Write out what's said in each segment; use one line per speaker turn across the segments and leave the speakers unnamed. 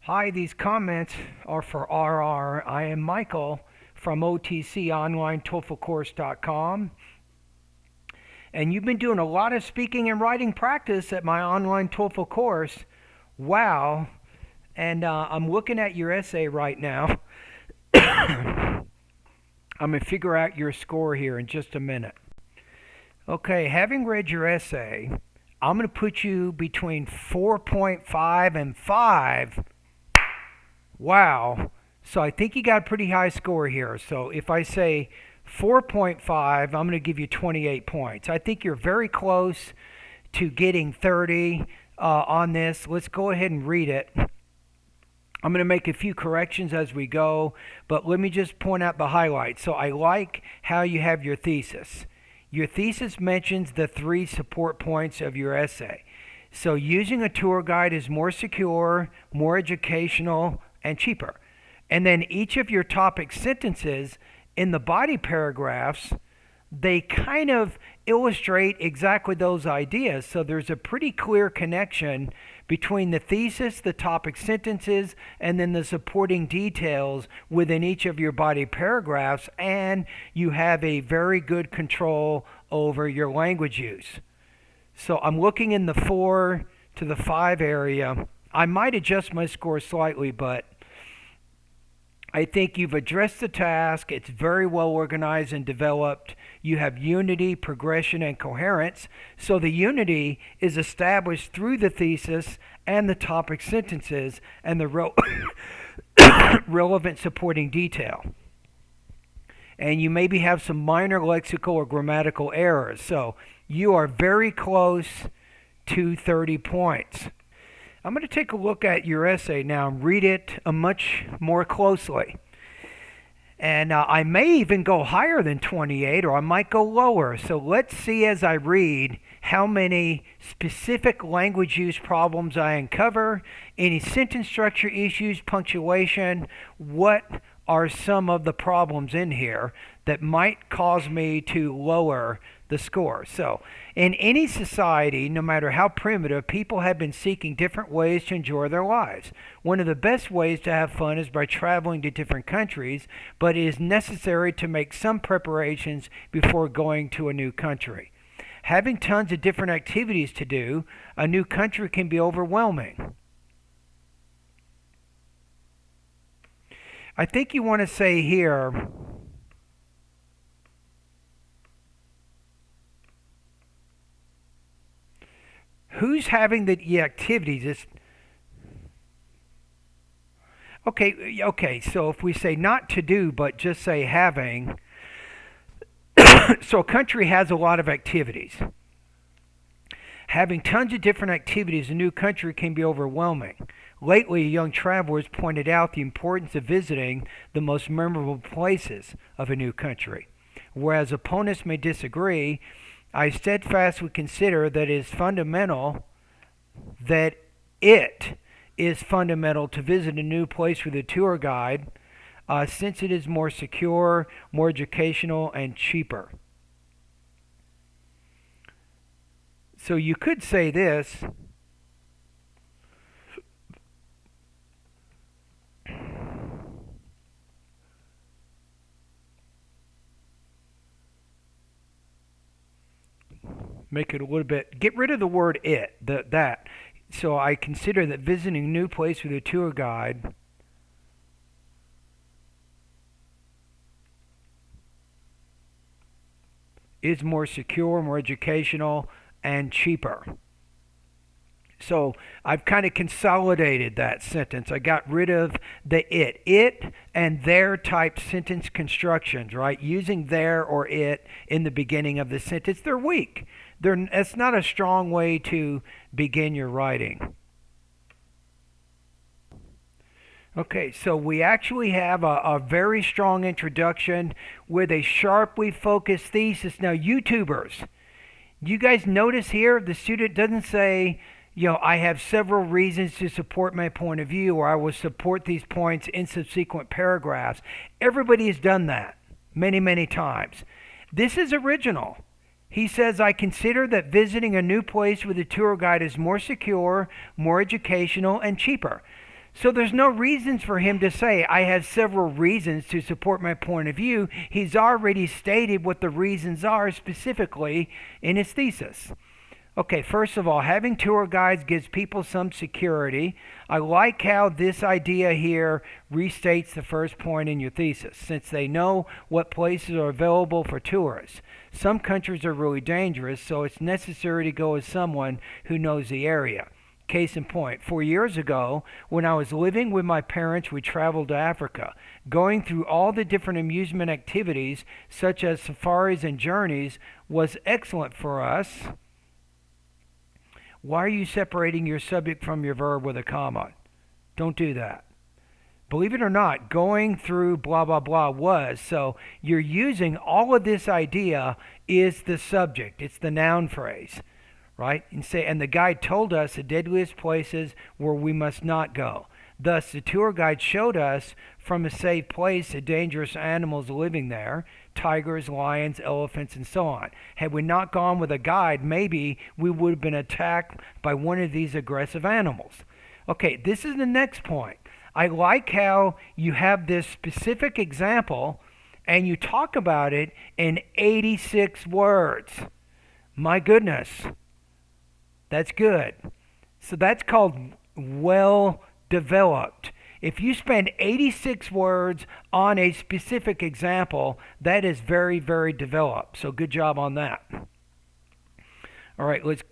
Hi, these comments are for RR. I am Michael from OTCOnline and you've been doing a lot of speaking and writing practice at my online TOEFL course. Wow. And I'm looking at your essay right now. I'm going to figure out your score here in just a minute. Okay, having read your essay, I'm going to put you between 4.5 and 5. Wow. So I think you got a pretty high score here. So if I say 4.5, I'm going to give you 28 points. I think you're very close to getting 30 on this. Let's go ahead and read it. I'm going to make a few corrections as we go, but let me just point out the highlights. So I like how you have your thesis. Your thesis mentions the 3 support points of your essay. So using a tour guide is more secure, more educational, and cheaper. And then each of your topic sentences in the body paragraphs, they kind of illustrate exactly those ideas. So there's a pretty clear connection between the thesis, the topic sentences, and then the supporting details within each of your body paragraphs, and you have a very good control over your language use. So I'm looking in the 4 to the 5 area. I might adjust my score slightly, but I think you've addressed the task. It's very well organized and developed. You have unity, progression, and coherence. So the unity is established through the thesis and the topic sentences and the relevant supporting detail. And you maybe have some minor lexical or grammatical errors. So you are very close to 30 points. I'm going to take a look at your essay now and read it much more closely. And I may even go higher than 28, or I might go lower. So let's see as I read how many specific language use problems I uncover, any sentence structure issues, punctuation, what are some of the problems in here that might cause me to lower the score. So, in any society, no matter how primitive, people have been seeking different ways to enjoy their lives. One of the best ways to have fun is by traveling to different countries, but it is necessary to make some preparations before going to a new country. Having tons of different activities to do, a new country can be overwhelming. I think you want to say here, who's having the activities? Okay, so if we say not to do, but just say having, so a country has a lot of activities. Having tons of different activities, a new country can be overwhelming. Lately, young travelers pointed out the importance of visiting the most memorable places of a new country. Whereas opponents may disagree, I steadfastly consider that it is fundamental to visit a new place with a tour guide, since it is more secure, more educational, and cheaper. So you could say this. Make it a little bit, get rid of the word that. So I consider that visiting a new place with a tour guide is more secure, more educational, and cheaper. So I've kind of consolidated that sentence. I got rid of the it and their type sentence constructions, right? Using their or it in the beginning of the sentence, they're weak. It's not a strong way to begin your writing. Okay, so we actually have a very strong introduction with a sharply focused thesis. Now, YouTubers, you guys notice here the student doesn't say, I have several reasons to support my point of view, or I will support these points in subsequent paragraphs. Everybody has done that many, many times. This is original. He says, I consider that visiting a new place with a tour guide is more secure, more educational, and cheaper. So there's no reasons for him to say, I have several reasons to support my point of view. He's already stated what the reasons are specifically in his thesis. Okay, first of all, having tour guides gives people some security. I like how this idea here restates the first point in your thesis, since they know what places are available for tourists. Some countries are really dangerous, so it's necessary to go with someone who knows the area. Case in point, 4 years ago, when I was living with my parents, we traveled to Africa. Going through all the different amusement activities, such as safaris and journeys, was excellent for us. Why are you separating your subject from your verb with a comma? Don't do that. Believe it or not, going through blah, blah, blah was. So you're using all of this idea is the subject. It's the noun phrase, right? And the guide told us the deadliest places where we must not go. Thus, the tour guide showed us from a safe place the dangerous animals living there, tigers, lions, elephants, and so on. Had we not gone with a guide, maybe we would have been attacked by one of these aggressive animals. Okay, this is the next point. I like how you have this specific example and you talk about it in 86 words. My goodness, that's good. So that's called well developed. If you spend 86 words on a specific example, that is very, very developed. So good job on that. All right, let's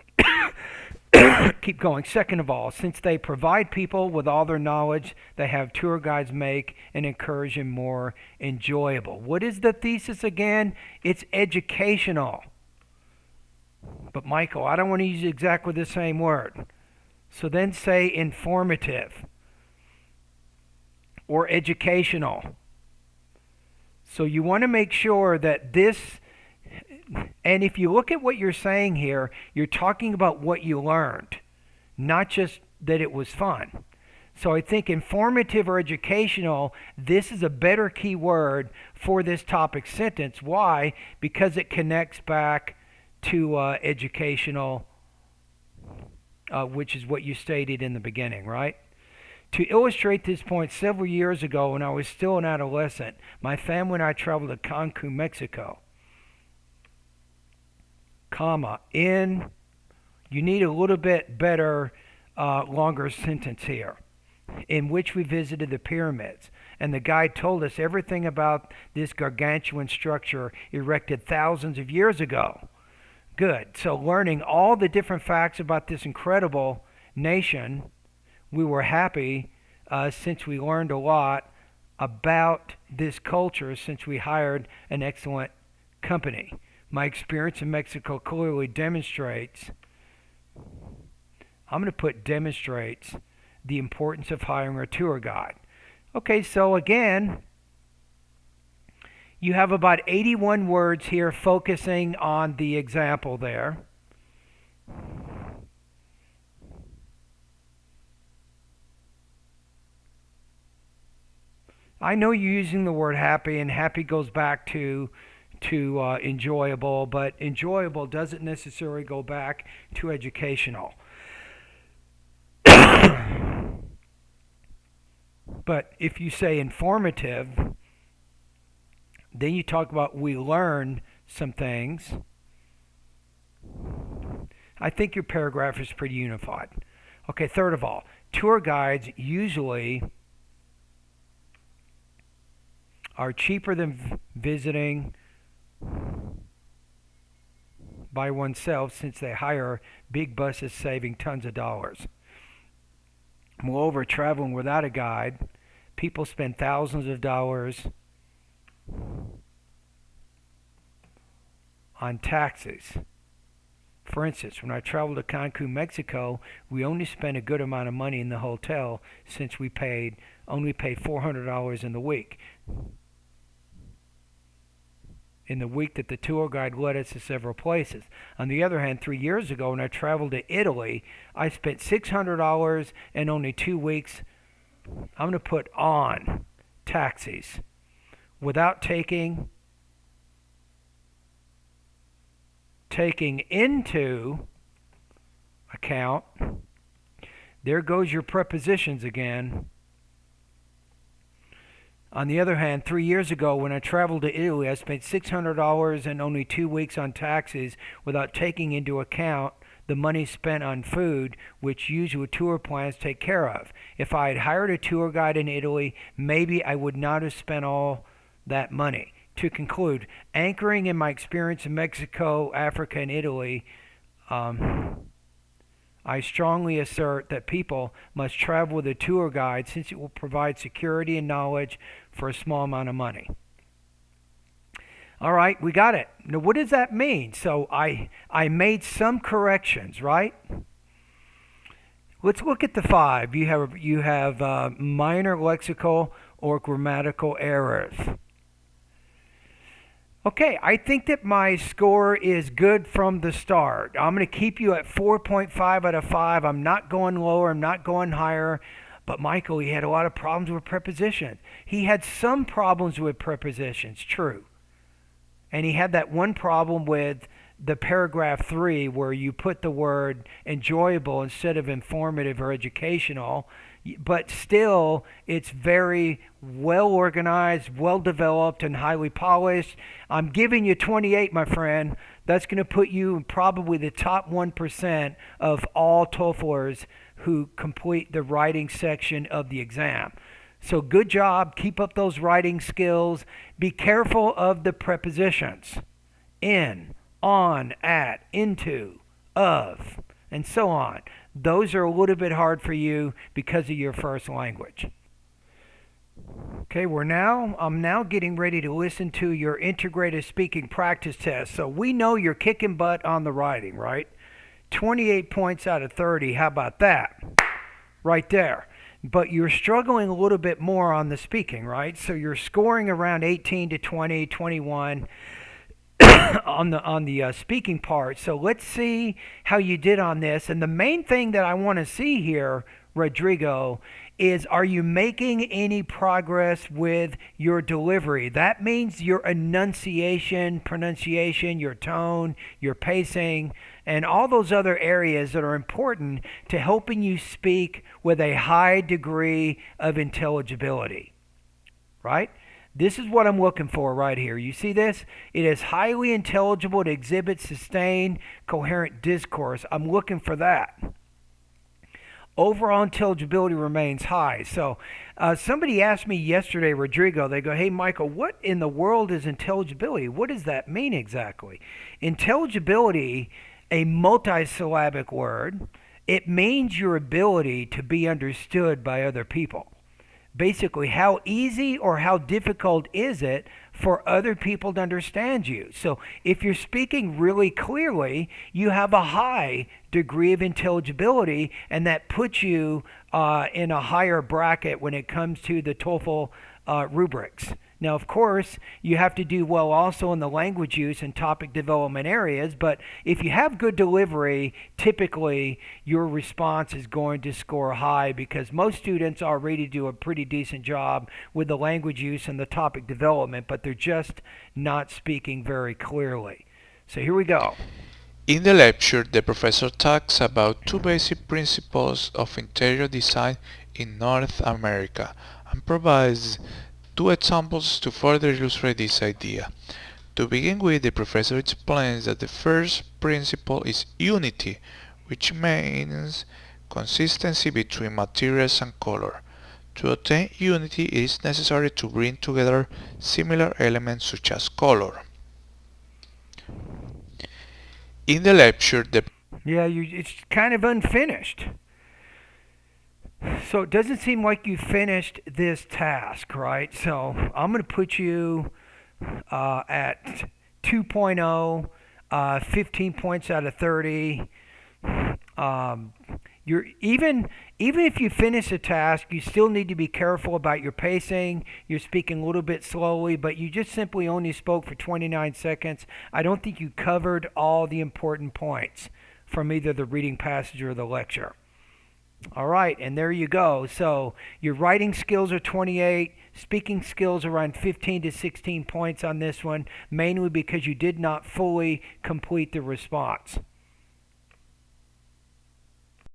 keep going. Second of all, since they provide people with all their knowledge, they have tour guides make and incursion more enjoyable. What is the thesis again? It's educational. But Michael, I don't want to use exactly the same word. So then say informative or educational. So you want to make sure that this, and if you look at what you're saying here, you're talking about what you learned, not just that it was fun. So I think informative or educational, this is a better key word for this topic sentence. Why? Because it connects back to educational, which is what you stated in the beginning, right? To illustrate this point, several years ago when I was still an adolescent, my family and I traveled to Cancun, Mexico. You need a little bit better, longer sentence here, in which we visited the pyramids. And the guide told us everything about this gargantuan structure erected thousands of years ago. Good. So learning all the different facts about this incredible nation, we were happy since we learned a lot about this culture since we hired an excellent company. My experience in Mexico clearly demonstrates, I'm going to put demonstrates, the importance of hiring a tour guide. Okay, so again, you have about 81 words here focusing on the example there. I know you're using the word happy, and happy goes back to enjoyable, but enjoyable doesn't necessarily go back to educational. But if you say informative, then you talk about we learn some things. I think your paragraph is pretty unified. Okay, third of all, tour guides usually are cheaper than visiting by oneself since they hire big buses, saving tons of dollars. Moreover, traveling without a guide, people spend thousands of dollars on taxis. For instance, when I traveled to Cancun, Mexico, we only spent a good amount of money in the hotel since we only paid $400 in the week. In the week that the tour guide led us to several places. On the other hand, 3 years ago when I traveled to Italy, I spent $600 in only 2 weeks. I'm going to put on taxis without taking into account, there goes your prepositions again, On the other hand, 3 years ago, when I traveled to Italy, I spent $600 and only 2 weeks on taxes without taking into account the money spent on food, which usual tour plans take care of. If I had hired a tour guide in Italy, maybe I would not have spent all that money. To conclude, anchoring in my experience in Mexico, Africa, and Italy, I strongly assert that people must travel with a tour guide since it will provide security and knowledge for a small amount of money. All right, we got it. Now, what does that mean? So I made some corrections, right? Let's look at the 5. You have minor lexical or grammatical errors. Okay, I think that my score is good from the start. I'm going to keep you at 4.5 out of 5. I'm not going lower. I'm not going higher. But Michael, he had a lot of problems with prepositions. He had some problems with prepositions, true. And he had that one problem with the paragraph 3 where you put the word enjoyable instead of informative or educational. But still, it's very well organized, well developed, and highly polished. I'm giving you 28, my friend. That's going to put you in probably the top 1% of all TOEFLers who complete the writing section of the exam. So good job. Keep up those writing skills. Be careful of the prepositions. In, on, at, into, of, and so on. Those are a little bit hard for you because of your first language. Okay, I'm now getting ready to listen to your integrated speaking practice test. So we know you're kicking butt on the writing, right? 28 points out of 30. How about that? Right there. But you're struggling a little bit more on the speaking, right? So you're scoring around 18 to 20, 21 on the speaking part. So let's see how you did on this. And the main thing that I want to see here, Rodrigo, is are you making any progress with your delivery? That means your enunciation, pronunciation, your tone, your pacing, and all those other areas that are important to helping you speak with a high degree of intelligibility, right? This is what I'm looking for right here. You see this? It is highly intelligible. It exhibits sustained, coherent discourse. I'm looking for that. Overall intelligibility remains high. So somebody asked me yesterday, Rodrigo, they go, hey, Michael, what in the world is intelligibility? What does that mean exactly? Intelligibility, a multisyllabic word, it means your ability to be understood by other people. Basically, how easy or how difficult is it for other people to understand you? So if you're speaking really clearly, you have a high degree of intelligibility, and that puts you in a higher bracket when it comes to the TOEFL rubrics. Now, of course, you have to do well also in the language use and topic development areas, but if you have good delivery, typically your response is going to score high because most students already do a pretty decent job with the language use and the topic development, but they're just not speaking very clearly. So here we go.
In the lecture, the professor talks about 2 basic principles of interior design in North America and provides 2 examples to further illustrate this idea. To begin with, the professor explains that the first principle is unity, which means consistency between materials and color. To attain unity, it is necessary to bring together similar elements such as color. In the lecture,
it's kind of unfinished. So it doesn't seem like you finished this task, right? So I'm going to put you at 2.0, 15 points out of 30. You're even if you finish a task, you still need to be careful about your pacing. You're speaking a little bit slowly, but you just simply only spoke for 29 seconds. I don't think you covered all the important points from either the reading passage or the lecture. All right, and there you go. So your writing skills are 28, speaking skills around 15 to 16 points on this one, mainly because you did not fully complete the response.